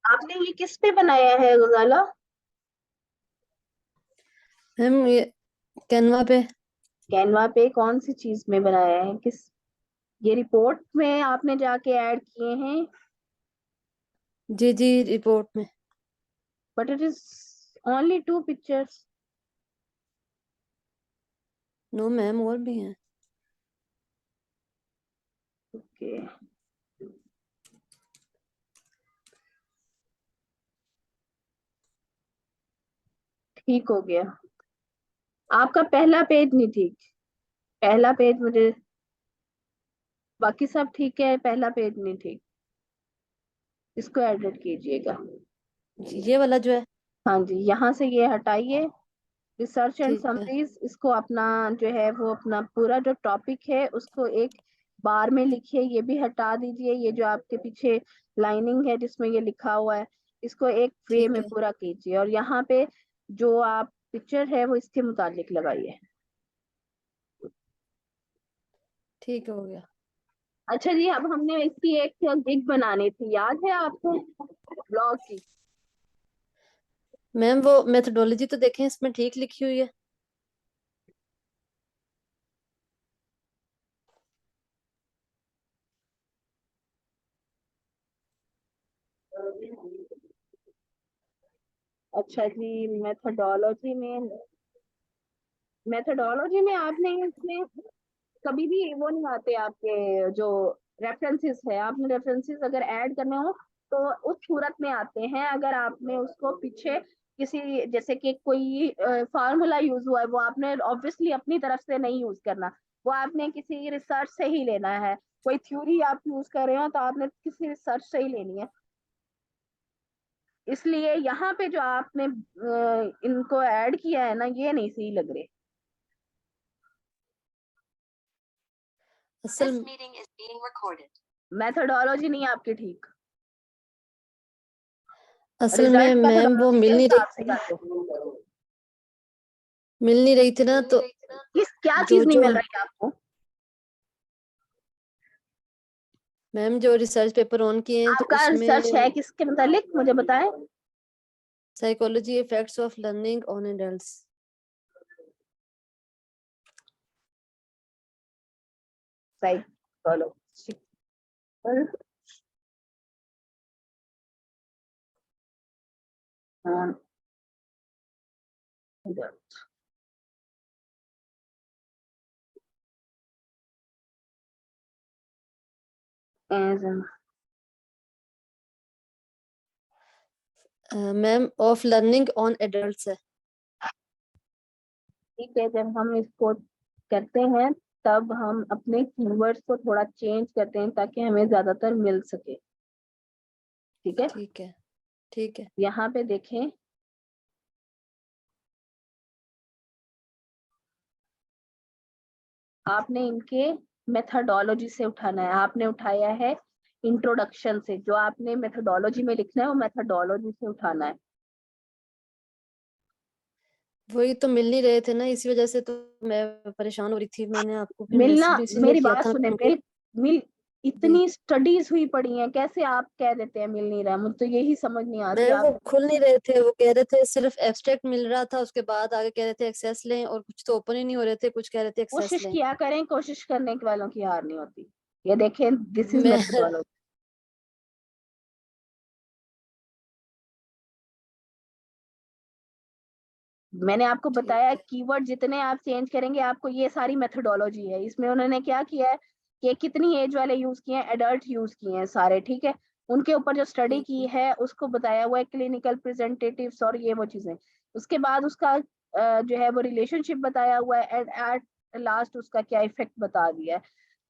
आपने ये किस पे बनाया है गुजाला? मैम ये कैनवा पे। कैनवा पे कौन सी चीज में बनाया है? किस, ये रिपोर्ट में आपने जाके ऐड किए हैं? जी जी, रिपोर्ट में। But it is only 2 pictures. No ma'am, और भी हैं। ओके, ठीक हो गया। आपका पहला पेज नहीं ठीक। पहला पेज मुझे, बाकी सब ठीक है, पहला पेज नहीं ठीक। इसको एडिट कीजिएगा। ये वाला जो है। हाँ जी, यहाँ से ये हटाइए। रिसर्च एंड ठीक है। समरीज, इसको अपना जो है वो अपना पूरा जो टॉपिक है उसको एक बार में लिखिए। ये भी हटा दीजिए, ये जो आपके पीछे लाइनिंग है जिसमें ये लिखा हुआ है, इसको एक वे ठीक में है। पूरा कीजिए। और यहाँ पे जो आप पिक्चर है वो इसके मुताबिक लगाइए। ठीक हो गया। अच्छा जी, अब हमने इसकी एक गिग बनानी थी, याद है आपको, ब्लॉग की? मैम वो मेथोडोलॉजी तो देखें, इसमें ठीक लिखी हुई है। अच्छा जी, मेथोडोलॉजी में आपने इसमें कभी भी वो नहीं आते आपके जो रेफरेंसेस है। आपने रेफरेंसेस अगर ऐड करने हो तो उस सूरत में आते हैं। अगर आपने उसको पीछे किसी, जैसे कि कोई फार्मूला यूज हुआ है, वो आपने ऑब्वियसली अपनी तरफ से नहीं यूज करना, वो आपने किसी रिसर्च से ही लेना है। कोई थ्योरी आप यूज कर रहे हो तो आपने किसी रिसर्च से ही लेनी है। इसलिए यहाँ पे जो आपने इनको ऐड किया है ना, ये नहीं सही लग रहे। असल मेथोडोलॉजी नहीं आपकी ठीक। असल में रिजल्ट मैम वो मेथोडोलॉजी के हिसाब से कर दो। मिल नहीं रही थी ना, तो किस, क्या जो चीज नहीं जो मिल रही है आपको? मैम जो रिसर्च पेपर ऑन किए हैं तो आपका रिसर्च है उसमें किसके मुतालिक, मुझे बताएं। Psychology effects of learning on adults. Psychology ma'am of learning on adults है। ठीक है, जब हम इसको करते हैं तब हम अपने कीवर्ड्स को थोड़ा चेंज करते हैं ताकि हमें ज्यादातर मिल सके। ठीक है, ठीक है। ठीक है। यहाँ पे देखें, आपने इनके मेथडोलॉजी से उठाना है। आपने उठाया है इंट्रोडक्शन से, जो आपने मेथडोलॉजी में लिखना है वो मेथडोलॉजी से उठाना है। वही तो मिल नहीं रहे थे ना, इसी वजह से तो मैं परेशान हो रही थी। मैंने आपको फिर मिलना, मैसेज इसीलिए मेरी किया बात था सुने, क्योंकि मिल, जी इतनी स्टडीज हुई पड़ी हैं, कैसे आप कह देते हैं मिल नहीं रहा? मुझे तो यही समझ नहीं आ रही मैम वो आप। खुल नहीं रहे थे। वो कह रहे थे सिर्फ एब्स्ट्रैक्ट मिल रहा था, उसके बाद आगे कह रहे थे एक्सेस लें, और कुछ तो ओपन ही नहीं हो रहे थे, कुछ कह रहे थे एक्सेस कोशिश लें। किया करें, कोशिश करने के वालों की हार नहीं होती। ये देखें, दिस इज मैं मेथडोलॉजी। मैंने आपको ठीक बताया, है। कीवर्ड जितने आप चेंज करेंगे आपको, ये सारी मेथडोलॉजी है। इसमें उन्होंने क्या किया है कि कितनी एज वाले यूज किए हैं, एडल्ट यूज किए हैं सारे, ठीक है। उनके ऊपर जो स्टडी ठीक की है। है उसको बताया हुआ है, क्लिनिकल प्रेजेंटेटिव्स और ये वो चीजें। उसके बाद उसका जो है वो रिलेशनशिप बताया हुआ है, एंड एट लास्ट उसका क्या इफेक्ट बता दिया है।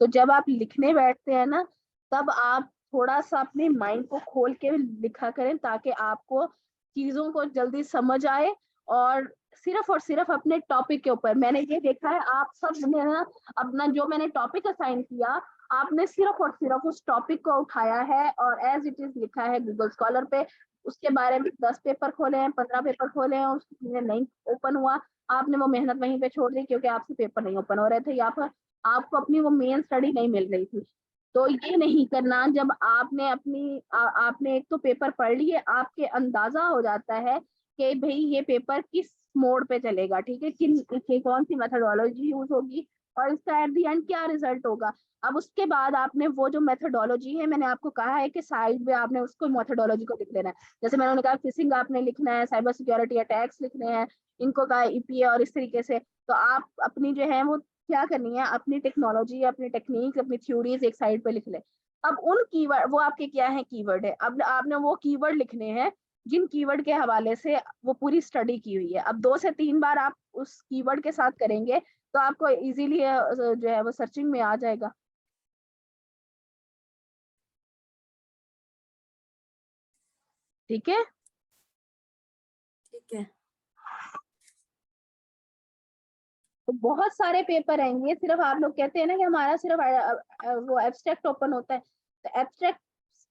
तो जब आप लिखने बैठते हैं ना, तब आप थोड़ा सा अपने माइंड को खोल के लिखा करें ताकि आपको चीजों को जल्दी समझ आए। और सिर्फ अपने टॉपिक के ऊपर, मैंने ये देखा है आप सब ने ना अपना जो मैंने टॉपिक असाइन किया, आपने सिर्फ और सिर्फ उस टॉपिक को उठाया है और एज इट इज लिखा है गूगल स्कॉलर पे। उसके बारे में 10 पेपर खोले हैं, 15 पेपर खोले हैं, उसमें नहीं ओपन हुआ, आपने वो मेहनत वहीं पे छोड़ दी क्योंकि आपसे पेपर नहीं ओपन हो रहे थे, या फिर आपको अपनी वो मेन स्टडी नहीं मिल रही थी। तो ये नहीं करना। जब आपने आपने एक तो पेपर पढ़ लिए, आपके अंदाजा हो जाता है कि भाई ये पेपर किस मोड पे चलेगा, ठीक है, कौन सी मेथोडोलॉजी यूज होगी और इसका एट द एंड क्या रिजल्ट होगा। अब उसके बाद आपने वो जो मेथोडोलॉजी है, मैंने आपको कहा है कि साइड में आपने उसको मेथोडोलॉजी को लिख लेना है। जैसे मैंने कहा फिशिंग आपने लिखना है, साइबर सिक्योरिटी अटैक्स लिखने हैं, इनको कहा ईपीए और इस तरीके से। तो आप अपनी जो है वो क्या करनी है, अपनी टेक्नोलॉजी, अपनी टेक्निक, अपनी थ्योरीज एक साइड पे लिख ले। अब उन कीवर्ड, वो आपके क्या है, कीवर्ड है। अब आपने वो कीवर्ड लिखने हैं जिन कीवर्ड के हवाले से वो पूरी स्टडी की हुई है। अब 2 से 3 बार आप उस कीवर्ड के साथ करेंगे तो आपको इजीली जो है वो सर्चिंग में आ जाएगा। ठीक है, ठीक है। तो बहुत सारे पेपर आएंगे। सिर्फ आप लोग कहते हैं ना कि हमारा सिर्फ वो एब्स्ट्रैक्ट ओपन होता है, तो एब्स्ट्रैक्ट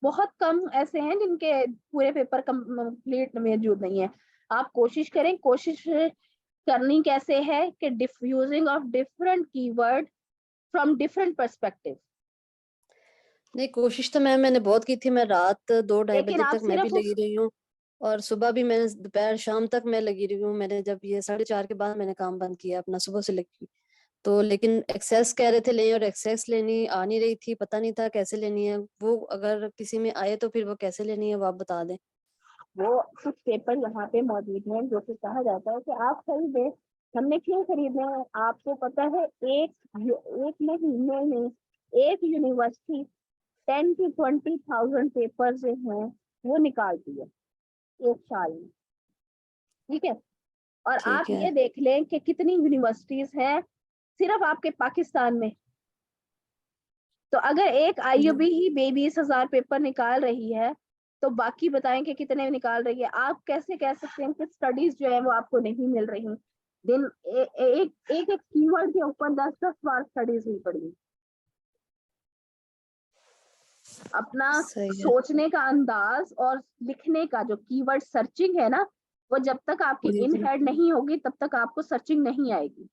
बहुत कम ऐसे हैं जिनके पूरे पेपर कंप्लीट मौजूद नहीं है। आप कोशिश करें, कोशिश करनी कैसे है कि using of different keyword from different perspective. नहीं, कोशिश तो मैंने बहुत की थी। मैं रात 2-2:30 लेकिन बजे आप तक मैं भी सिर्फ लगी रही हूँ, और सुबह भी मैंने, दोपहर शाम तक मैं लगी रही हूँ। मैंने जब ये 4:30 के बाद मैंने काम बंद किया अपना, सुबह से लगी। तो लेकिन एक्सेस कह रहे थे लें, और एक्सेस लेनी आ नहीं रही थी, पता नहीं था कैसे लेनी है वो। अगर किसी में आए तो फिर वो कैसे लेनी है वो आप बता दें। वो कुछ पेपर यहाँ पे मौजूद हैं जो कि कहा जाता है कि आप खरीदें। हमने क्यों खरीदे हैं आपको पता है? एक महीने में एक यूनिवर्सिटी 10 to 20,000 पेपर जो हैं वो निकालती है एक साल में, ठीक है। और आप ठीक है। ये देख लें कि कितनी यूनिवर्सिटीज हैं सिर्फ आपके पाकिस्तान में। तो अगर एक आईयूबी ही 20,000 पेपर निकाल रही है, तो बाकी बताएं कि कितने निकाल रही है। आप कैसे कह सकते हैं कि स्टडीज जो है वो आपको नहीं मिल रही? दिन एक कीवर्ड के ऊपर 10-10 बार स्टडीज नहीं पड़ी। अपना सही है। सोचने का अंदाज और लिखने का जो कीवर्ड सर्चिंग है ना, वो जब तक आपकी जी इन जी। हेड नहीं होगी तब तक आपको सर्चिंग नहीं आएगी।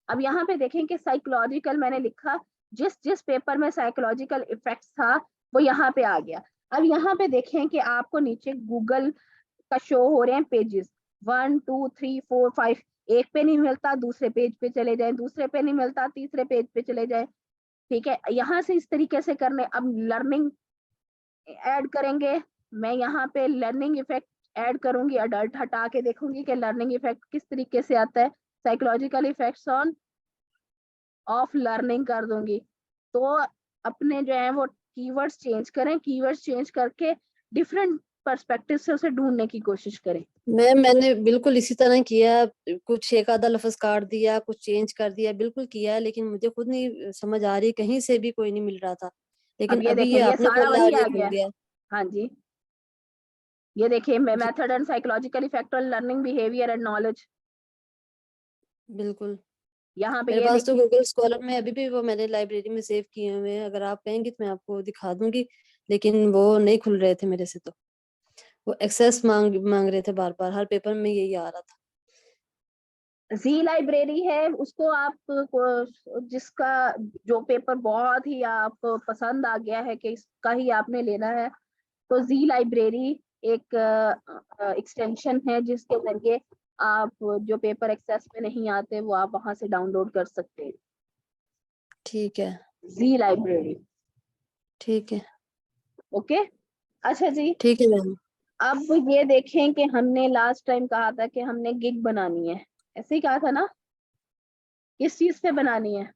अब यहाँ पे देखें कि साइकोलॉजिकल मैंने लिखा, जिस जिस पेपर में साइकोलॉजिकल इफेक्ट्स था वो यहाँ पे आ गया। अब यहाँ पे देखें कि आपको नीचे गूगल का शो हो रहे हैं पेजेस 1 2 3 4 5। एक पे नहीं मिलता दूसरे पेज पे चले जाए, दूसरे पे नहीं मिलता तीसरे पेज पे चले जाए, ठीक है। यहाँ से इस तरीके से करने। अब लर्निंग ऐड करेंगे, मैं यहाँ पे लर्निंग इफेक्ट ऐड करूंगी, अडल्ट हटा के देखूंगी कि लर्निंग इफेक्ट किस तरीके से आता है। Psychological effects on off learning कर दूंगी। तो अपने जो है वो कीवर्ड्स चेंज करें, कीवर्ड्स चेंज करके डिफरेंट पर्सपेक्टिव से उसे ढूंढने की कोशिश करें। मैंने बिल्कुल इसी तरह किया। कुछ एक आधा लफ्ज काट दिया, कुछ चेंज कर दिया, बिल्कुल किया है, लेकिन मुझे खुद नहीं समझ आ रही, कहीं से भी कोई नहीं मिल रहा था। लेकिन अब ये अभी देखें ये ये आपने सारा बोला वही और ये आ खुल गया। गया। हाँ जी, ये देखिए जी method and psychological effect on learning behaviour and knowledge. बिल्कुल। यहाँ पे मेरे ये पास तो देखिए, गूगल स्कॉलर में अभी भी वो मैंने लाइब्रेरी में सेव किए हुए हैं, अगर आप कहेंगे तो मैं आपको दिखा दूंगी। लेकिन वो नहीं खुल रहे थे मेरे से, तो वो एक्सेस मांग मांग रहे थे बार बार, हर पेपर में यही आ रहा था। जी लाइब्रेरी है, उसको आप जिसका जो पेपर बहुत ही आपको पसंद आ गया है कि इसका ही आपने लेना है, तो जी लाइब्रेरी एक एक्सटेंशन है जिसके जरिए आप जो पेपर एक्सेस में नहीं आते वो आप वहां से डाउनलोड कर सकते हैं। ठीक है। जी लाइब्रेरी, ठीक है। ओके। अच्छा जी, ठीक है मैम। अब ये देखें कि हमने लास्ट टाइम कहा था कि हमने गिग बनानी है, ऐसे ही कहा था ना? किस चीज पे बनानी है?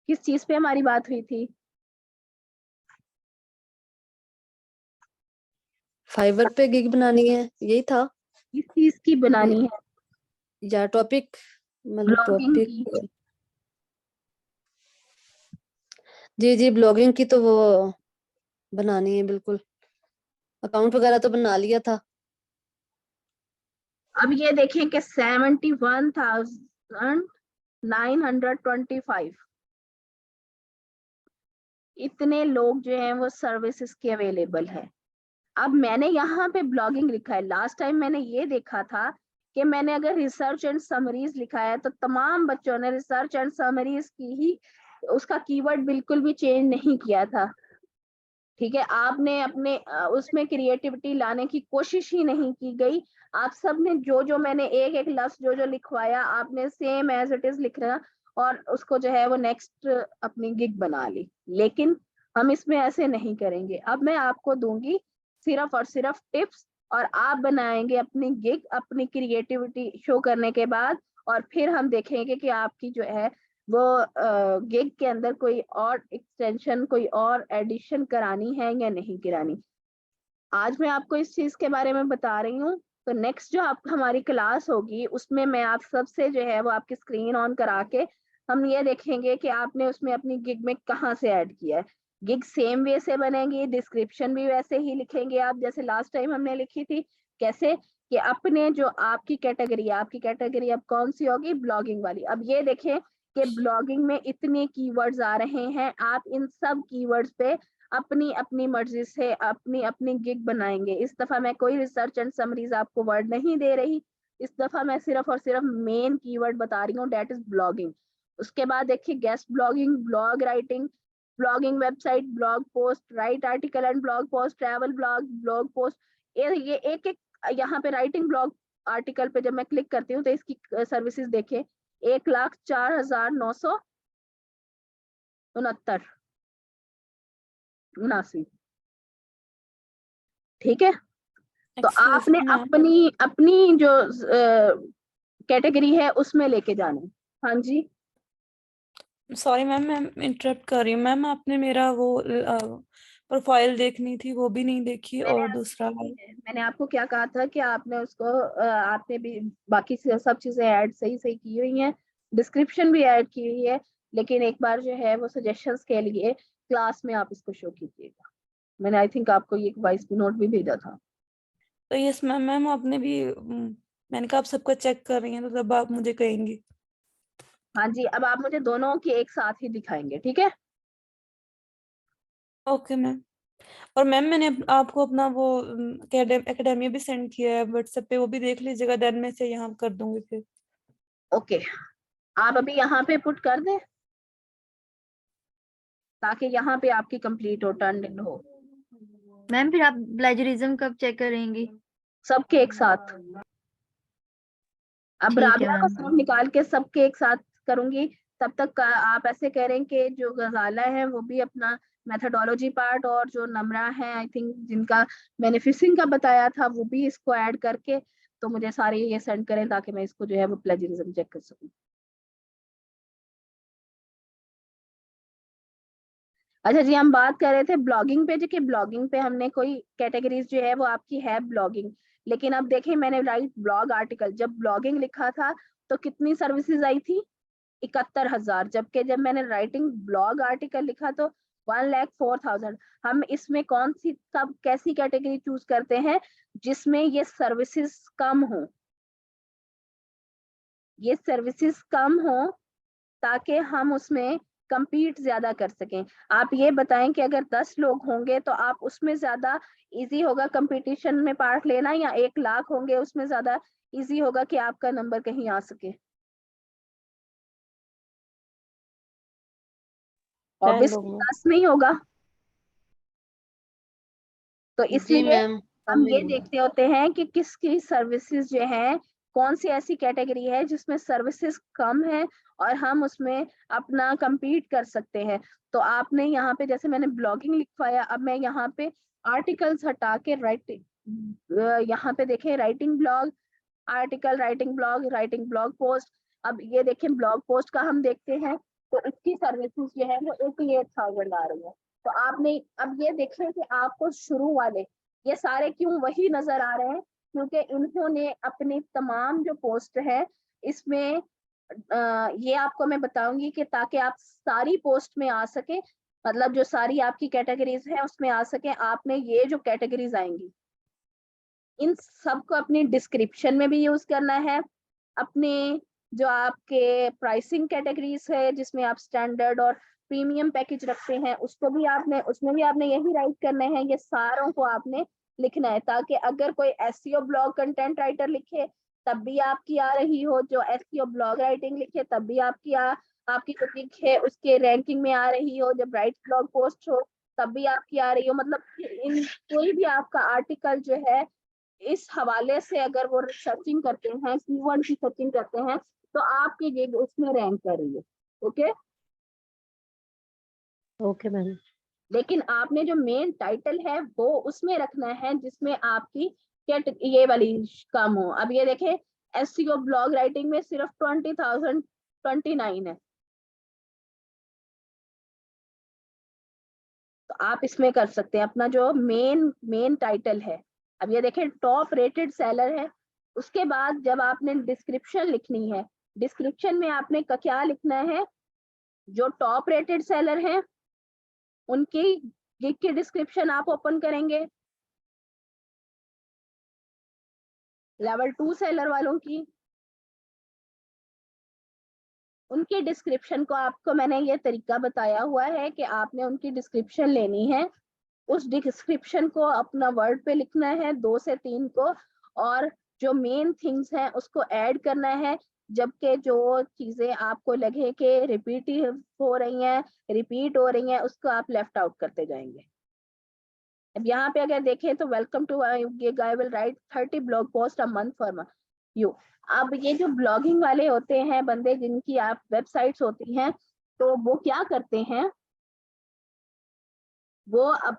किस चीज पे हमारी बात हुई थी? फाइवर पे गिग बनानी है, यही था। किस चीज की बनानी है? या टॉपिक, मतलब ब्लॉगिंग टॉपिक। की। जी जी, ब्लॉगिंग की तो वो बनानी है बिल्कुल। अकाउंट वगैरह तो बना लिया था। अब ये देखें कि 71,925 इतने लोग जो हैं वो सर्विसेज के अवेलेबल है। अब मैंने यहाँ पे ब्लॉगिंग लिखा है, लास्ट टाइम मैंने ये देखा था कि मैंने अगर रिसर्च एंड समरीज लिखा है तो तमाम बच्चों ने रिसर्च एंड समरीज की ही, उसका कीवर्ड बिल्कुल भी चेंज नहीं किया था। ठीक है, आपने अपने उसमें क्रिएटिविटी लाने की कोशिश ही नहीं की गई। आप सब ने जो जो मैंने एक एक लफ्ज जो जो लिखवाया, आपने सेम एज इट इज लिखना और उसको जो है वो नेक्स्ट अपनी गिग बना ली। लेकिन हम इसमें ऐसे नहीं करेंगे। अब मैं आपको दूंगी सिर्फ और सिर्फ टिप्स, और आप बनाएंगे अपनी गिग अपनी क्रिएटिविटी शो करने के बाद, और फिर हम देखेंगे कि आपकी जो है वो गिग के अंदर कोई और एक्सटेंशन, कोई और एडिशन करानी है या नहीं करानी। आज मैं आपको इस चीज के बारे में बता रही हूँ। तो नेक्स्ट जो आप हमारी क्लास होगी उसमें मैं आप सबसे जो है वो आपकी स्क्रीन ऑन करा के हम ये देखेंगे कि आपने उसमें अपनी गिग में कहाँ से ऐड किया है। गिग सेम वे से बनेगी, डिस्क्रिप्शन भी वैसे ही लिखेंगे आप जैसे लास्ट टाइम हमने लिखी थी। कैसे कि अपने जो आपकी कैटेगरी अब कौन सी होगी, ब्लॉगिंग वाली। अब ये देखें कि ब्लॉगिंग में इतने कीवर्ड्स आ रहे हैं, आप इन सब कीवर्ड्स पे अपनी अपनी मर्जी से अपनी अपनी गिग बनाएंगे। इस दफा मैं कोई रिसर्च एंड समरीज आपको वर्ड नहीं दे रही, इस दफा मैं सिर्फ और सिर्फ मेन कीवर्ड बता रही हूँ, डेट इज ब्लॉगिंग। उसके बाद देखिए guest blogging, blog writing, blogging website, blog post, write article and blog post, travel blog, blog post. ये एक एक यहाँ पे राइटिंग ब्लॉग आर्टिकल पे जब मैं क्लिक करती हूँ तो इसकी सर्विसेज देखे 1,04,969 79। ठीक है, तो एक्सक्यूज आपने मी मैम, अपनी अपनी जो कैटेगरी है उसमें लेके जाना है। हाँ जी, सॉरी मैम, मैं इंटरप्ट कर रही हूँ। मैम आपने मेरा वो प्रोफाइल देखनी थी, वो भी नहीं देखी, मैंने और आपको दूसरा देखी है, मैंने आपको क्या कहा था कि आपने उसको आपने भी बाकी सब चीजें ऐड सही सही की हुई हैं, डिस्क्रिप्शन भी ऐड की हुई है। लेकिन एक बार जो है वो सजेशंस के लिए क्लास में आप इसको शो कीजिएगा। मैंने आई थिंक आपको ये वॉइस नोट भी भेजा था। तो यस मैम, मैम आपने भी मैंने कहा आप सबका चेक कर रही हैं तो तब आप मुझे कहेंगी। हाँ जी, अब आप मुझे दोनों की एक साथ ही दिखाएंगे, ठीक है। Okay ma'am. और मैम मैंने आपको अपना वो एकेडमिया भी सेंड किया है व्हाट्सएप पे, वो भी देख लीजिएगा, देन मैं से यहाँ कर दूंगी फिर। ओके, आप अभी यहाँ पे पुट कर दें ताकि यहाँ पे आपकी कंप्लीट हो, टर्न इन हो मैम फिर आप प्लेजरिज्म कब चेक करेंगी? सबके एक साथ। अब ठीक है राबिया को मैम। सिर्फ निकाल के सबके एक साथ करूंगी। तब तक आप ऐसे कह रहे हैं कि जो गजाला है वो भी अपना मेथोडोलॉजी पार्ट, और जो नमरा है आई थिंक जिनका मैंने फिशिंग का बताया था वो भी इसको ऐड करके तो मुझे सारे ये सेंड करें ताकि मैं इसको जो है वो प्लेजरिज्म चेक कर सकूं। अच्छा जी, हम बात कर रहे थे ब्लॉगिंग पे जी कि ब्लॉगिंग पे हमने कोई कैटेगरीज जो है वो आपकी है ब्लॉगिंग। लेकिन अब देखें मैंने राइट ब्लॉग आर्टिकल, जब ब्लॉगिंग लिखा था तो कितनी सर्विसेज आई थी, 71,000। जबकि जब मैंने राइटिंग ब्लॉग आर्टिकल लिखा तो 1,04,000। हम इसमें कौन सी कब कैसी कैटेगरी चूज करते हैं जिसमें ये सर्विसेज कम हो, ये सर्विसेज कम हो ताकि हम उसमें compete ज्यादा कर सकें। आप ये बताएं कि अगर 10 लोग होंगे तो आप उसमें ज्यादा इजी होगा कंपटीशन में पार्ट लेना, या 1,00,000 होंगे उसमें ज्यादा इजी होगा कि आपका नंबर कहीं आ सके। ऑब्वियसली 10 नहीं होगा। तो जी इसलिए मैम, हम कम ही ये होगा। देखते होते हैं कि किसकी सर्विसेज जो है, कौन सी ऐसी कैटेगरी है जिसमें सर्विसेज कम है और हम उसमें अपना compete कर सकते हैं। तो आपने यहाँ पे जैसे मैंने ब्लॉगिंग लिखवाया, अब मैं यहाँ पे आर्टिकल्स हटा के यहाँ पे देखें writing blog article, writing blog post. अब ये देखें ब्लॉग पोस्ट का हम देखते हैं तो इसकी सर्विसेज जो है वो 88,000 आ रही है। तो आपने अब ये देखें कि आपको शुरू वाले ये सारे क्यों वही नजर आ रहे हैं, क्योंकि इन्होंने अपनी तमाम जो पोस्ट है इसमें ये आपको मैं बताऊंगी कि ताकि आप सारी पोस्ट में आ सके, मतलब जो सारी आपकी कैटेगरीज है उसमें आ सके, आपने ये जो कैटेगरीज आएंगी इन सबको अपनी डिस्क्रिप्शन में भी यूज करना है। अपने जो आपके प्राइसिंग कैटेगरीज है जिसमें आप स्टैंडर्ड और प्रीमियम पैकेज रखते हैं उसको भी आपने उसमें भी आपने यही राइट करना है, ये सारों को आपने लिखना है ताकि अगर कोई एसईओ ब्लॉग कंटेंट राइटर लिखे तब भी आपकी आ रही हो, जो एसईओ ब्लॉग राइटिंग लिखे तब भी आपकी जो लिंक है उसके रैंकिंग में आ रही हो, जब राइट ब्लॉग पोस्ट हो तब भी आपकी आ रही हो। मतलब इन कोई भी आपका आर्टिकल जो है इस हवाले से अगर वो सर्चिंग करते हैं, कीवर्ड की सर्चिंग करते हैं, तो आपकी गिग उसमें रैंक कर रही है। Okay okay ma'am. लेकिन आपने जो मेन टाइटल है वो उसमें रखना है जिसमें आपकी ये वाली कम हो। अब ये देखें एसईओ ब्लॉग राइटिंग में सिर्फ 20,029 है, तो आप इसमें कर सकते हैं अपना जो मेन टाइटल है। अब ये देखें टॉप रेटेड सेलर है, उसके बाद जब आपने डिस्क्रिप्शन लिखनी है, डिस्क्रिप्शन में आपने क्या लिखना है, जो टॉप रेटेड सेलर हैं उनकी गिग की डिस्क्रिप्शन आप ओपन करेंगे, लेवल 2 सेलर वालों की उनकी डिस्क्रिप्शन को आपको मैंने ये तरीका बताया हुआ है कि आपने उनकी डिस्क्रिप्शन लेनी है, उस डिस्क्रिप्शन को अपना वर्ड पे लिखना है 2 से 3 को, और जो मेन थिंग्स हैं उसको ऐड करना है, जबकि जो चीजें आपको लगे कि रिपीट हो रही हैं, रिपीट हो रही हैं, उसको आप लेफ्ट आउट करते जाएंगे। अब यहाँ पे अगर देखें तो welcome to gig, I will write 30 blog post a month for you. अब ये जो ब्लॉगिंग वाले होते हैं बंदे जिनकी आप वेबसाइट्स होती हैं, तो वो क्या करते हैं, वो अब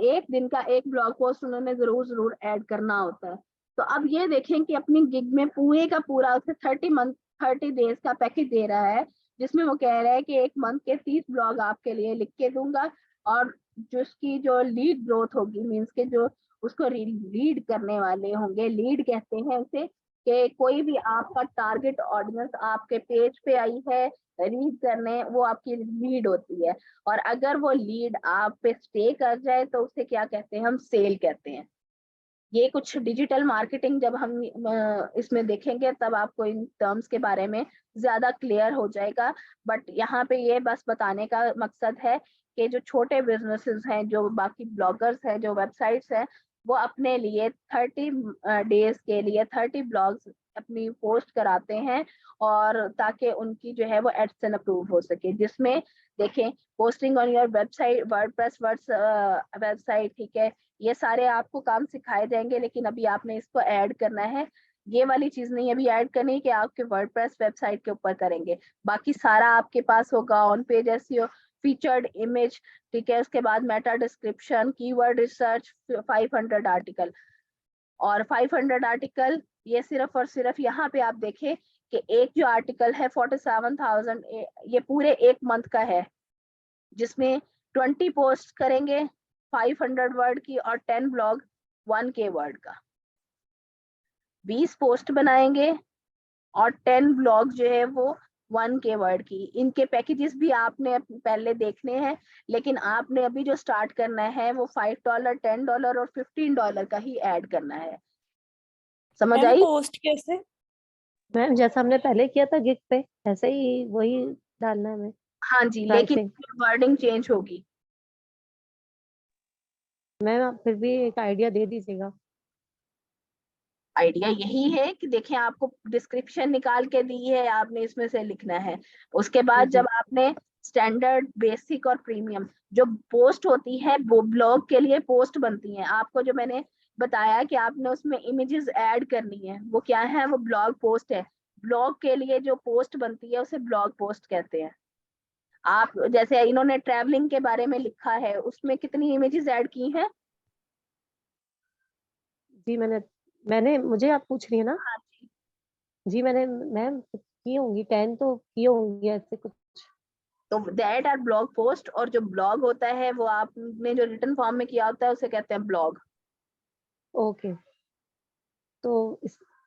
एक दिन का एक ब्लॉग पोस्ट उन्होंने जरूर ऐड करना होता है। तो अब ये देखें कि अपनी गिग में पूरे का पूरा उसे 30 डेज का पैकेज दे रहा है, जिसमें वो कह रहा है कि एक मंथ के 30 ब्लॉग आपके लिए लिख के दूंगा, और जिसकी जो लीड ग्रोथ होगी, मीन्स के जो उसको लीड करने वाले होंगे, लीड कहते हैं उसे, कि कोई भी आपका टारगेट ऑडियंस आपके पेज पे आई है रीड करने, वो आपकी लीड होती है। और अगर वो लीड आप पे स्टे कर जाए तो उसे क्या कहते हैं, हम सेल कहते हैं। ये कुछ डिजिटल मार्केटिंग जब हम इसमें देखेंगे तब आपको इन टर्म्स के बारे में ज्यादा क्लियर हो जाएगा। बट यहाँ पे ये बस बताने का मकसद है कि जो छोटे बिजनेसेस हैं, जो बाकी ब्लॉगर्स हैं, जो वेबसाइट्स हैं, वो अपने लिए 30 डेज के लिए 30 ब्लॉग्स अपनी पोस्ट कराते हैं, और ताकि उनकी जो है वो एडसेंस अप्रूव हो सके, जिसमें देखें posting on your website, WordPress website, ठीक है, ये सारे आपको काम सिखाए जाएंगे, लेकिन अभी आपने इसको ऐड करना है। ये वाली चीज नहीं अभी ऐड करनी है कि आपके वर्डप्रेस वेबसाइट के ऊपर करेंगे, बाकी सारा आपके पास होगा। On page SEO, featured image, ठीक है, उसके बाद Meta description, keyword research, 500 article, और 500 आर्टिकल ये सिर्फ और सिर्फ यहाँ पे आप देखें कि एक जो आर्टिकल है 47,000, ये पूरे एक मंथ का है, जिसमें 20 पोस्ट करेंगे 500 वर्ड की, और 10 ब्लॉग 1K वर्ड का, 20 पोस्ट बनाएंगे और 10 ब्लॉग जो है वो 1K वर्ड की। इनके पैकेजेस भी आपने पहले देखने हैं, लेकिन आपने अभी जो स्टार्ट करना है वो $5, $10 और $15 का ही ऐड करना है। समझ आई? पोस्ट कैसे? मैम जैसा हमने पहले किया था गिग पे ऐसे ही वही डालना है हमें। हाँ जी, लेकिन वर्डिंग चेंज होगी। मैम आप फिर भी एक आइडिया दे दीजिएगा। आइडिया यही है कि देखें आपको डिस्क्रिप्शन निकाल के दी है, आपने इसमें से लिखना है। उसके बाद जब आपने स्टैंडर्ड, बेसिक और प्रीमियम जो पोस्ट होती है, वो ब्लॉग के लिए पोस्ट बनती है, आपको जो मैंने बताया कि आपने उसमें इमेजेस ऐड करनी है, वो क्या है, वो ब्लॉग पोस्ट है। ब्लॉग के लिए जो पोस्ट बनती है उसे ब्लॉग पोस्ट कहते हैं। आप जैसे इन्होंने ट्रैवलिंग के बारे में लिखा है, उसमें कितनी इमेजेस ऐड की हैं? जी मैंने मुझे आप पूछ रही है ना? हाँ जी, जी मैंने मैम की होंगी 10 तो की होंगी ऐसे कुछ। तो दैट आर ब्लॉग पोस्ट, और जो ब्लॉग होता है वो आपने जो रिटन फॉर्म में किया होता है उसे कहते हैं ब्लॉग। ओके तो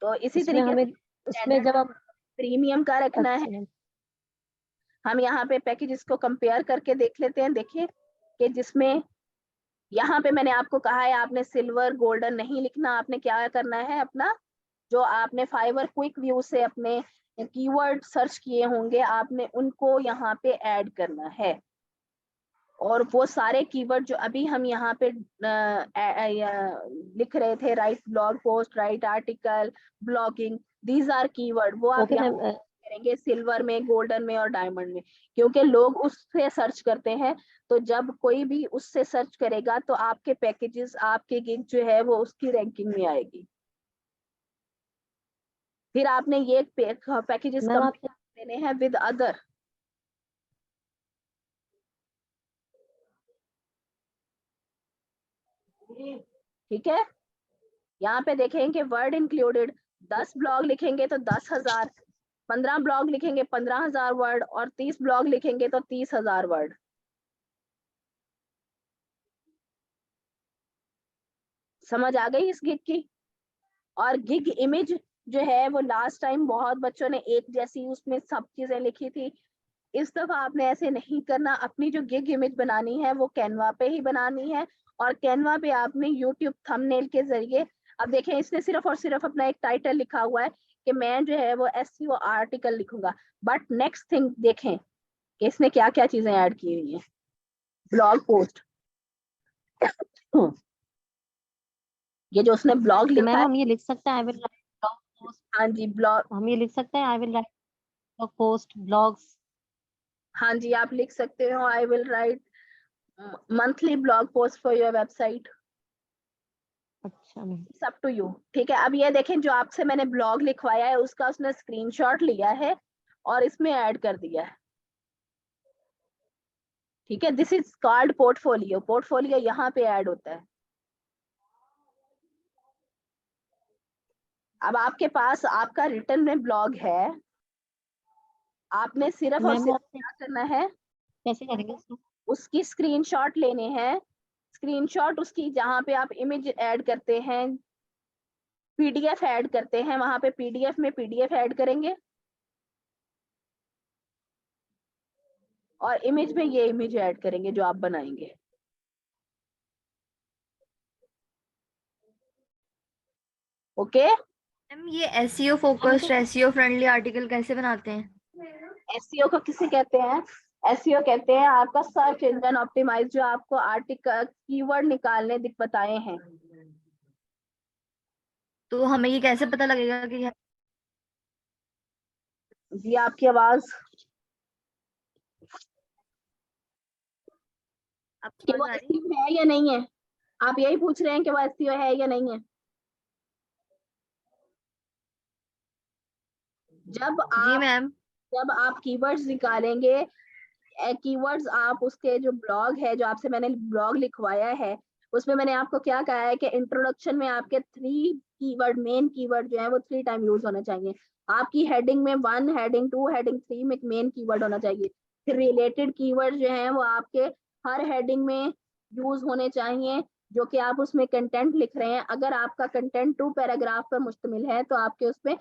तो इसी इसमें तरीके हमें से उसमें जब हम प्रीमियम का रखना है। अच्छा हम यहाँ पे पैकेजेस को कंपेयर करके देख लेते हैं। देखिए कि जिसमें यहाँ पे मैंने आपको कहा है आपने सिल्वर गोल्डन नहीं लिखना, आपने क्या करना है, अपना जो आपने फाइवर क्विक व्यू से अपने कीवर्ड सर्च किए होंगे आपने उनको यहाँ पे ऐड करना है। और वो सारे कीवर्ड जो अभी हम यहाँ पे लिख रहे थे, write blog post, write article, blogging, these are keyword, वो आप ओके यहाँ मैम। करेंगे सिल्वर में, गोल्डन में और डायमंड में, क्योंकि लोग उससे सर्च करते हैं। तो जब कोई भी उससे सर्च करेगा तो आपके पैकेजेस, आपके गिग जो है वो उसकी रैंकिंग में आएगी। फिर आपने ये पैकेजेस मैम आपसे कंपेयर देने हैं विद अदर। ठीक है, यहाँ पे देखेंगे वर्ड इंक्लूडेड, 10 ब्लॉग लिखेंगे तो 10,000, 15 ब्लॉग लिखेंगे 15,000 वर्ड, और 30 ब्लॉग लिखेंगे तो 30,000 वर्ड। समझ आ गई इस गिग की? और गिग इमेज जो है वो लास्ट टाइम बहुत बच्चों ने एक जैसी उसमें सब चीजें लिखी थी। इस दफा आपने ऐसे नहीं करना, अपनी जो गिग इमेज बनानी है वो कैनवा पे ही बनानी है, और कैनवा पे आपने यूट्यूब थंबनेल के जरिए, अब देखें इसने सिर्फ और सिर्फ अपना एक टाइटल लिखा हुआ है कि मैं जो है वो SEO आर्टिकल लिखूंगा, बट नेक्स्ट थिंग देखें कि इसने क्या क्या चीजें ऐड की हुई हैं। ब्लॉग पोस्ट, ये जो उसने ब्लॉग तो लिखा मैम है, हम ये लिख सकते हैं I will write blog post, हाँ जी ब्लॉग, हम ये लिख सकते हैं I will write blog post blogs. हाँ जी आप लिख सकते हो I will write monthly blog post for your website, अच्छा ma'am. It's up to you. ठीक है, अब ये देखें जो आपसे मैंने ब्लॉग लिखवाया है उसका उसने स्क्रीनशॉट लिया है और इसमें ऐड कर दिया है। ठीक है, this is called portfolio, portfolio यहाँ पे ऐड होता है। अब आपके पास आपका रिटर्न में ब्लॉग है, आपने सिर्फ और मैम वो सिर्फ आपसे क्या करना है, कैसे करेंगे इसको? उसकी स्क्रीनशॉट लेने हैं। स्क्रीनशॉट उसकी जहाँ पे आप इमेज ऐड करते हैं, PDF ऐड करते हैं, वहां पे PDF में PDF ऐड करेंगे, और इमेज में ये इमेज ऐड करेंगे जो आप बनाएंगे। ओके, मैम ये SEO focused, SEO friendly article कैसे बनाते हैं? SEO को किसे कहते हैं? SEO कहते हैं आपका सर्च इंजन ऑप्टिमाइज, जो आपको आर्टिकल कीवर्ड निकालने बताए हैं। तो हमें ये कैसे पता लगेगा कि जी आपकी आवाज, कि आपको वो समझ आ रही? SEO है या नहीं है? आप यही पूछ रहे हैं कि वो SEO है या नहीं है? जी मैम। जब आप कीवर्ड्स निकालेंगे, कीवर्ड्स आप उसके जो ब्लॉग है, जो आपसे मैंने ब्लॉग लिखवाया है, उसमें मैंने आपको क्या कहा है कि इंट्रोडक्शन में आपके 3 कीवर्ड, मेन कीवर्ड जो है वो 3 टाइम यूज होना चाहिए। आपकी हेडिंग में 1, हेडिंग 2, हेडिंग 3 में मेन कीवर्ड होना चाहिए। फिर रिलेटेड कीवर्ड जो है वो आपके हर हेडिंग में यूज होने चाहिए, जो कि आप उसमें कंटेंट लिख रहे हैं। अगर आपका कंटेंट 2 पैराग्राफ पर मुश्तमिल है तो आपके उसमें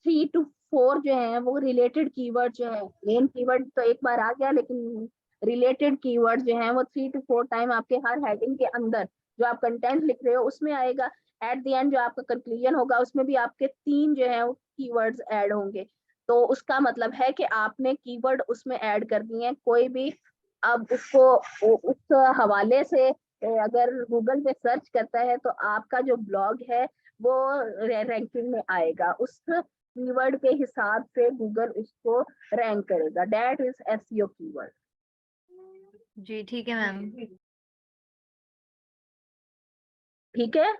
3 to 4 जो है वो रिलेटेड कीवर्ड जो है, मेन कीवर्ड तो एक बार आ गया, लेकिन रिलेटेड कीवर्ड जो है वो 3 to 4 टाइम आपके हर हेडिंग के अंदर जो आप कंटेंट लिख रहे हो उसमें आएगा। एट द एंड जो आपका कंक्लूजन होगा उसमें भी आपके 3 जो है वो कीवर्ड्स ऐड होंगे। तो उसका मतलब है कि आपने कीवर्ड उसमें ऐड कर दिए हैं। कोई भी अब उसको उस हवाले से अगर गूगल पे सर्च करता है तो आपका जो ब्लॉग है वो रैंकिंग में आएगा, उस कीवर्ड के हिसाब से गूगल उसको रैंक करेगा। That is SEO keyword. जी ठीक है मैम। ठीक है,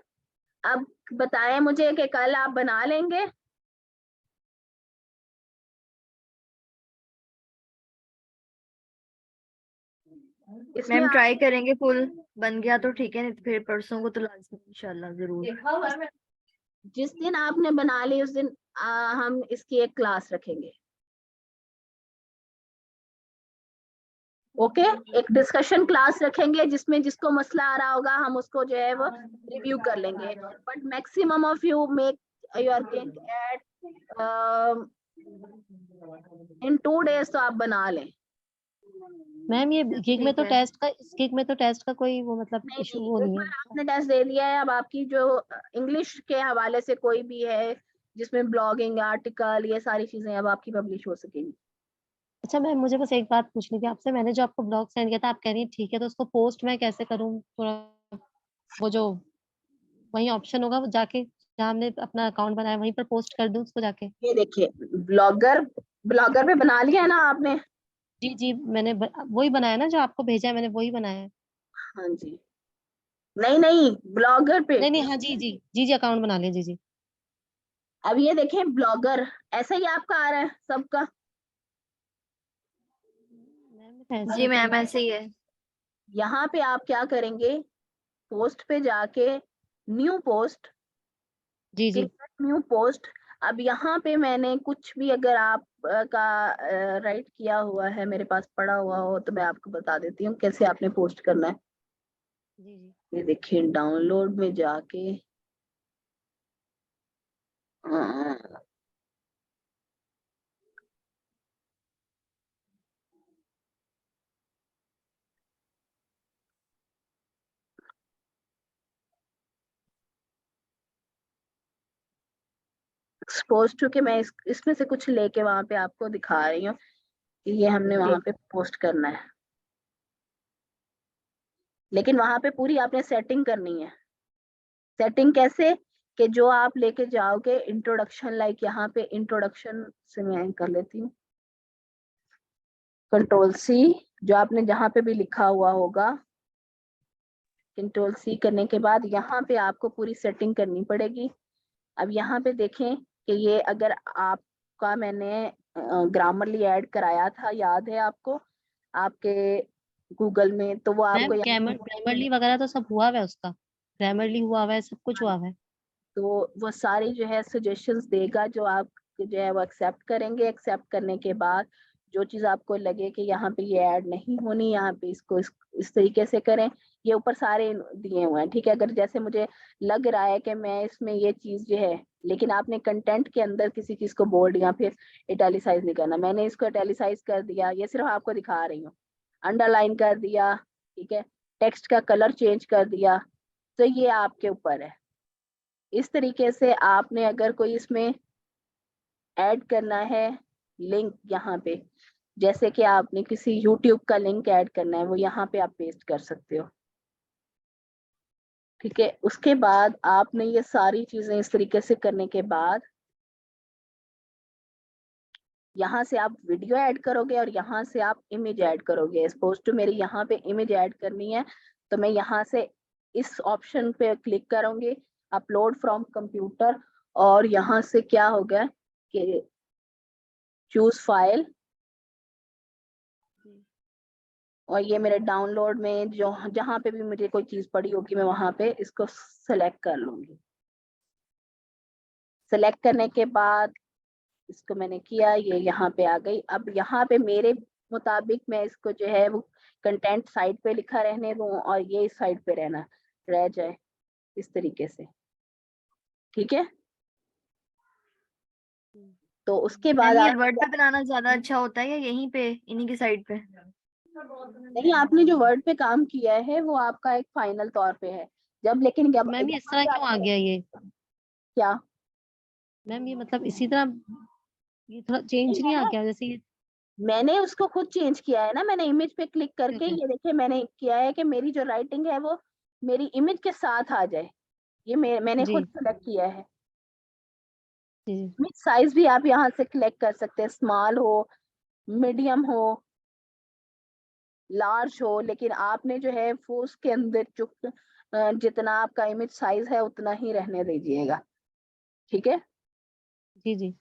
अब बताएं मुझे कि कल आप बना लेंगे? इसमें मैम आप ट्राई करेंगे, फुल बन गया तो ठीक है, नहीं तो फिर परसों को तो लाजमी इंशाल्लाह जरूर। जिस दिन आपने बना ली उस दिन हम इसकी एक क्लास रखेंगे। ओके, एक डिस्कशन क्लास रखेंगे जिसमें जिसको मसला आ रहा होगा हम उसको जो है वो रिव्यू कर लेंगे। But maximum of you make your gig at in 2 days, तो आप बना लें। मैम ये गिग में ठीक तो है। टेस्ट का, इस गिग में तो टेस्ट का कोई वो मतलब नहीं इशू नहीं, वो एक नहीं बार है। आपने टेस्ट दे दिया है, अब आपकी जो इंग्लिश के हवाले से कोई भी है जिसमें ब्लॉगिंग, आर्टिकल, ये सारी चीजें अब आपकी पब्लिश हो सकेंगी। अच्छा मैम, मुझे बस एक बात पूछनी थी आपसे। मैंने जो आपको ब्लॉग सेंड किया था, आप कह रही हैं ठीक है, तो उसको पोस्ट मैं कैसे करूँ? थोड़ा वो जो वही ऑप्शन होगा, वो जाके जहाँ हमने अपना अकाउंट बनाया वहीं पर पोस्ट कर दूँ उसको जाके? ये देखिए, ब्लॉगर ब्लॉगर पे बना लिया है ना आपने? जी जी, मैंने वही बनाया ना, जो आपको भेजा है मैंने वही बनाया है। हाँ जी। नहीं नहीं, ब्लॉगर पे। नहीं नहीं, हाँ जी जी जी जी, अकाउंट बना लिया, जी जी। अब ये देखें, ब्लॉगर ऐसा ही आपका आ रहा है सबका। मैम ऐसा जी तो मैम नहीं। ऐसे ही है। यहाँ पे आप क्या करेंगे, पोस्ट पे जाके न्यू पोस्ट, जी जी न्यू पोस्ट। अब यहाँ पे मैंने कुछ भी अगर आप का राइट किया हुआ है, मेरे पास पड़ा हुआ हो, तो मैं आपको बता देती हूँ कैसे आपने पोस्ट करना है। जी जी। ये देखिए, डाउनलोड में जाके पोस्ट टू के मैं इसमें से कुछ लेके वहां पे आपको दिखा रही हूँ कि ये हमने वहां पे पोस्ट करना है। लेकिन वहां पे पूरी आपने सेटिंग करनी है। सेटिंग कैसे? कि जो आप लेके जाओगे इंट्रोडक्शन, लाइक यहाँ पे इंट्रोडक्शन से मैं कर लेती हूँ, कंट्रोल सी, जो आपने जहाँ पे भी लिखा हुआ होगा, कंट्रोल सी करने के बाद यहाँ पे आपको पूरी सेटिंग करनी पड़ेगी। अब यहाँ पे देखें कि ये अगर आपका मैंने ग्रामरली ऐड कराया था, याद है आपको, आपके गूगल में, तो वो मैम आपको यहाँ ग्रामरली वगैरह तो सब हुआ हुआ है उसका। ग्रामरली हुआ हुआ है, सब कुछ हुआ हुआ है। तो वो सारी जो है सजेशंस देगा, जो आप जो है वो एक्सेप्ट करेंगे। एक्सेप्ट करने के बाद जो चीज आपको लगे कि यहाँ पे ये ऐड नहीं होनी, यहाँ पे इसको इस तरीके से करें। ये ऊपर सारे दिए हुए हैं, ठीक है। अगर जैसे मुझे लग रहा है कि मैं इसमें ये चीज जो है, लेकिन आपने कंटेंट के अंदर किसी चीज को बोल्ड या फिर इटैलिसाइज नहीं करना। मैंने इसको इटैलिसाइज कर दिया, ये सिर्फ आपको दिखा रही हूँ। अंडरलाइन कर दिया, ठीक है। टेक्स्ट का कलर चेंज कर दिया, तो ये आपके ऊपर है। इस तरीके से आपने अगर कोई इसमें ऐड करना है लिंक, यहाँ पे जैसे कि आपने किसी YouTube का लिंक ऐड करना है, वो यहाँ पे आप पेस्ट कर सकते हो, ठीक है। उसके बाद आपने ये सारी चीजें इस तरीके से करने के बाद यहाँ से आप वीडियो ऐड करोगे और यहाँ से आप इमेज ऐड करोगे। सपोज टू मेरी यहाँ पे इमेज ऐड करनी है, तो मैं यहाँ से इस ऑप्शन पे क्लिक करूंगी, अपलोड फ्रॉम कंप्यूटर, और यहाँ से क्या होगा कि चूज फाइल, और ये मेरे डाउनलोड में जो जहाँ पे भी मुझे कोई चीज पड़ी होगी, मैं वहां पे इसको सेलेक्ट कर लूंगी। सेलेक्ट करने के बाद इसको मैंने किया, ये यहाँ पे आ गई। अब यहाँ पे मेरे मुताबिक मैं इसको जो है वो कंटेंट साइड पे लिखा रहने दूं, और ये इस साइड पे रह जाए इस तरीके से, ठीक है। तो उसके बाद मैम ये आप वर्ड पे बनाना ज्यादा अच्छा होता है या यहीं पे इन्हीं की साइड पे? नहीं, आपने जो वर्ड पे काम किया है वो आपका एक फाइनल तौर पे है। जब लेकिन जब मैम ये इस यहाँ तरह पे क्यों आ आपने गया ये? क्या, मैम ये मतलब इसी तरह ये थोड़ा चेंज नहीं आ गया जैसे ये? मैंने उसको खुद चेंज किया है ना। मैंने इमेज पे क्लिक करके, ओके। ये देखिए मैंने किया है कि मेरी जो राइटिंग है वो मेरी इमेज के साथ आ जाए। ये मैंने जी खुद सेलेक्ट किया है। जी जी। इमेज साइज भी आप यहाँ से सिलेक्ट कर सकते हैं, स्मॉल हो, मीडियम हो, लार्ज हो। लेकिन आपने जो है वो उसके अंदर जो जितना आपका इमेज साइज है उतना ही रहने दीजिएगा, ठीक है। जी जी।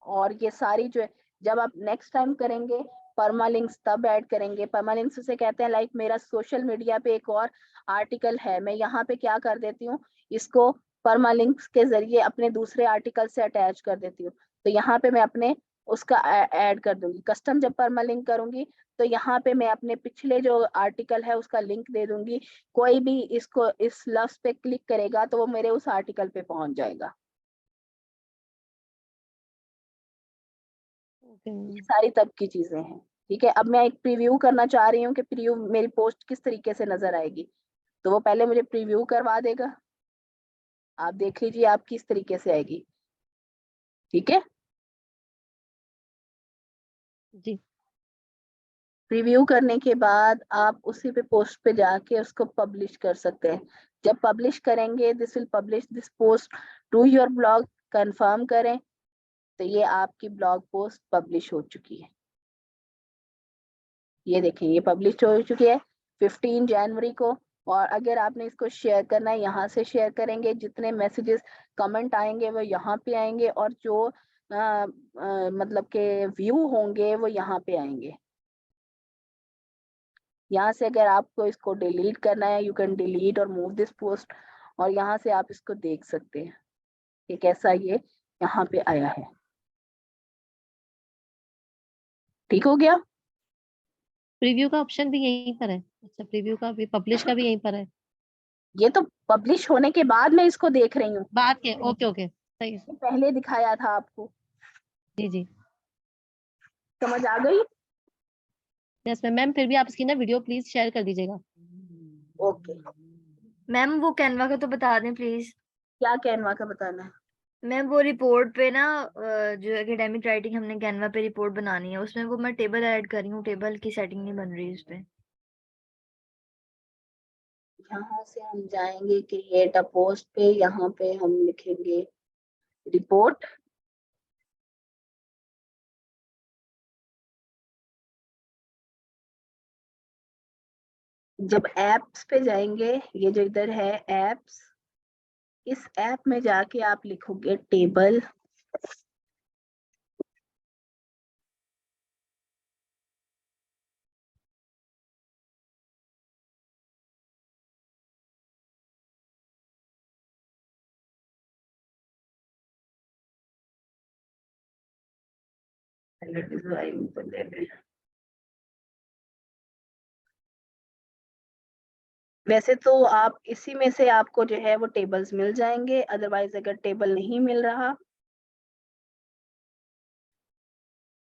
और ये सारी जो है, जब आप नेक्स्ट टाइम करेंगे, परमालिंक्स तब ऐड करेंगे। परमालिंक्स उसे कहते हैं, लाइक मेरा सोशल मीडिया पे एक और आर्टिकल है, मैं यहाँ पे क्या कर देती हूँ, इसको परमालिंक्स के जरिए अपने दूसरे आर्टिकल से अटैच कर देती हूँ। तो यहाँ पे मैं अपने उसका ऐड कर दूंगी। कस्टम जब परमालिंक करूंगी, तो यहाँ पे मैं अपने पिछले जो आर्टिकल है उसका लिंक दे दूंगी। कोई भी इसको इस लफ्ज पे क्लिक करेगा तो वो मेरे उस आर्टिकल पे पहुंच जाएगा। ओके ये सारी तब की चीजें हैं, ठीक है। अब मैं एक प्रीव्यू करना चाह रही हूँ कि प्रीव्यू मेरी पोस्ट किस तरीके से नजर आएगी, तो वो पहले मुझे प्रीव्यू करवा देगा। आप देख लीजिए आप किस तरीके से आएगी, ठीक है। जी प्रीव्यू करने के बाद आप उसी पे पोस्ट पे जाके उसको पब्लिश कर सकते हैं। जब पब्लिश करेंगे, this will publish this post to your blog, confirm करें तो ये आपकी ब्लॉग पोस्ट पब्लिश हो चुकी है। ये देखें, ये पब्लिश हो चुकी है 15 जनवरी को। और अगर आपने इसको शेयर करना है, यहाँ से शेयर करेंगे, जितने मैसेजेस कमेंट आएंगे वो यहाँ पे आएंगे, और जो मतलब के व्यू होंगे वो यहाँ पे आएंगे। यहाँ से अगर आपको इसको डिलीट करना है, यू कैन डिलीट और मूव दिस पोस्ट, और यहाँ से आप इसको देख सकते हैं कि कैसा ये यहाँ पे आया है। ठीक हो गया? प्रीव्यू का ऑप्शन भी यहीं पर है। अच्छा, प्रीव्यू का भी, पब्लिश का भी यहीं पर है। ये तो पब्लिश होने के बाद मैं इसको देख रही हूँ, बात के ओके ओके सही है। पहले दिखाया था आपको। जी जी समझ आ गई? यस मैम, फिर भी आप इसकी ना वीडियो प्लीज शेयर कर दीजिएगा। ओके। मैम वो कैनवा का तो बता दें प्लीज। क्या कैनवा का बताना है? मैम वो रिपोर्ट पे ना जो एकेडमिक राइटिंग हमने कैनवा पे रिपोर्ट बनानी है, उसमें वो मैं टेबल ऐड कर रही हूँ, टेबल की सेटिंग नहीं बन रही उस पे। यहाँ से हम जाएंगे क्रिएट अ पोस्ट पे, यहाँ पे हम लिखेंगे रिपोर्ट। जब एप्स पे जाएंगे, ये जो इधर है एप्स, इस ऐप में जाके आप लिखोगे टेबल। वैसे तो आप इसी में से आपको जो है वो टेबल्स मिल जाएंगे, अदरवाइज अगर टेबल नहीं मिल रहा,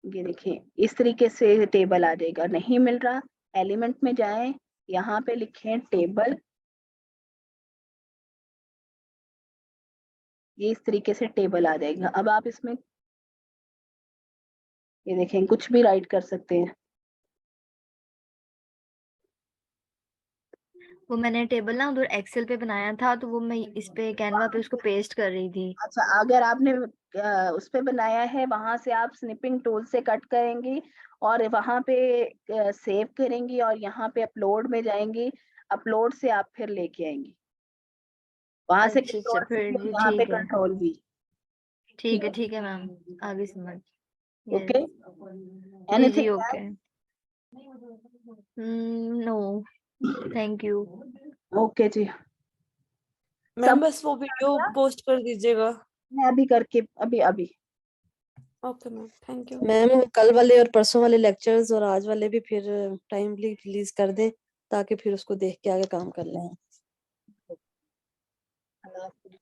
ये देखिए इस तरीके से टेबल आ जाएगा। नहीं मिल रहा, एलिमेंट में जाएं, यहाँ पे लिखें टेबल, ये इस तरीके से टेबल आ जाएगा। अब आप इसमें ये देखें कुछ भी राइट कर सकते हैं। वो मैंने टेबल ना उधर एक्सेल पे बनाया था, तो वो मैं इस पे कैनवा पे उसको पेस्ट कर रही थी। अच्छा, अगर आपने उस पे बनाया है, वहां से आप स्निपिंग टूल से कट करेंगी और वहां पे सेव करेंगी, और यहाँ पे अपलोड में जाएंगी, अपलोड से आप फिर लेके आएंगी, वहां से अच्छा कंट्रोल फिर सी और जी यहाँ पे ठीक है, कंट्रोल वी। ठीक है, ठीक है मैम, आगे समझ। ओके। जी जी anything? Okay. No thank you. Okay जी। मैम सब बस वो वीडियो पोस्ट कर दीजिएगा। मैं अभी करके अभी okay ma'am, thank you. Ma'am कल वाले और परसों वाले लेक्चर्स और आज वाले भी फिर टाइमली रिलीज कर दें, ताकि फिर उसको देख के आगे काम कर लें। अल्लाह हाफिज़।